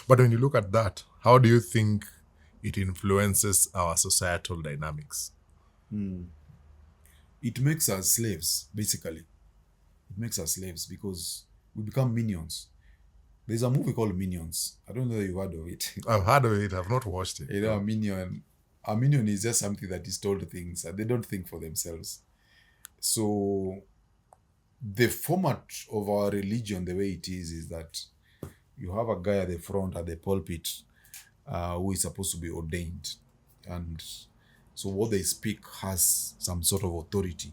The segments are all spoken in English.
But when you look at that, how do you think it influences our societal dynamics? It makes us slaves, basically. It makes us slaves because we become minions. There's a movie called Minions. I don't know if you've heard of it. I've heard of it. I've not watched it. You know, a minion is just something that is told things and they don't think for themselves. So the format of our religion, the way it is that you have a guy at the front at the pulpit who is supposed to be ordained. And so what they speak has some sort of authority.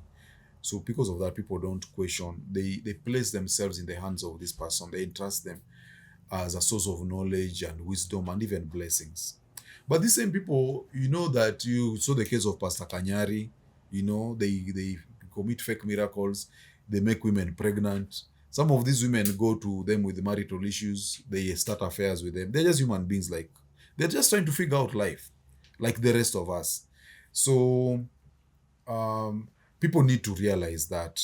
So because of that, people don't question. They place themselves in the hands of this person. They entrust them as a source of knowledge and wisdom and even blessings. But these same people, you know that you saw the case of Pastor Kanyari, they commit fake miracles, they make women pregnant. Some of these women go to them with marital issues, they start affairs with them. They're just human beings, like they're just trying to figure out life, like the rest of us. So people need to realize that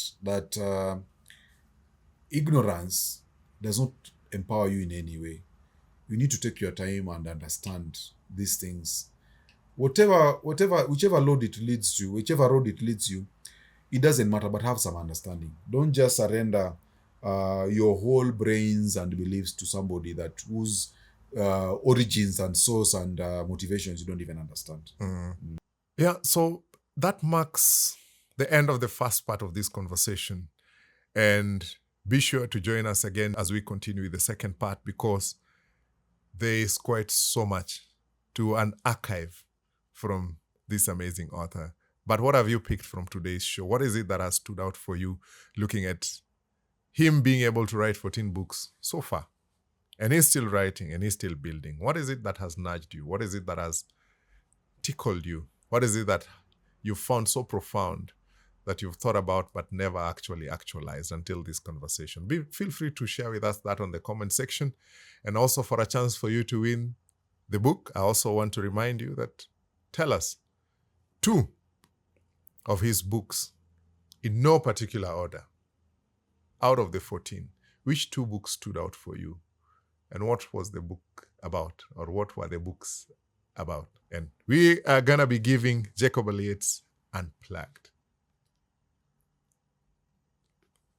ignorance does not empower you in any way. You need to take your time and understand these things. Whichever road it leads you, it doesn't matter, but have some understanding. Don't just surrender your whole brains and beliefs to somebody that whose origins and source and motivations you don't even understand. Yeah, so that marks the end of the first part of this conversation. And be sure to join us again as we continue with the second part, because there is quite so much to an archive from this amazing author. But what have you picked from today's show? What is it that has stood out for you looking at him being able to write 14 books so far? And he's still writing and he's still building. What is it that has nudged you? What is it that has tickled you? What is it that you found so profound that you've thought about but never actually actualized until this conversation? Feel free to share with us that on the comment section. And also, for a chance for you to win the book, I also want to remind you that tell us 2 of his books in no particular order out of the 14. Which 2 books stood out for you? And what was the book about? Or what were the books about? And we are going to be giving Jacob Aliet's Unplugged.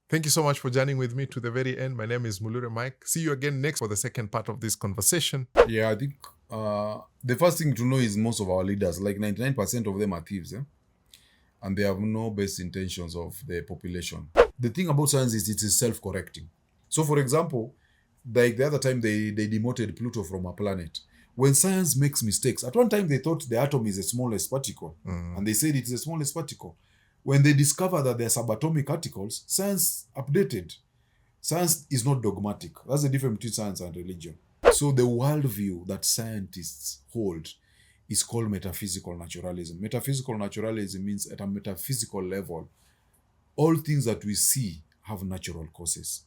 Thank you so much for joining with me to the very end. My name is Mulure Mike. See you again next for the second part of this conversation. Yeah, I think the first thing to know is most of our leaders, like 99% of them are thieves, and they have no best intentions of the population. The thing about science is it is self-correcting. So, for example, like the other time they demoted Pluto from a planet. When science makes mistakes, at one time they thought the atom is the smallest particle, and they said it is the smallest particle. When they discover that they're subatomic particles, science updated. Science is not dogmatic. That's the difference between science and religion. So the worldview that scientists hold is called metaphysical naturalism. Metaphysical naturalism means at a metaphysical level, all things that we see have natural causes.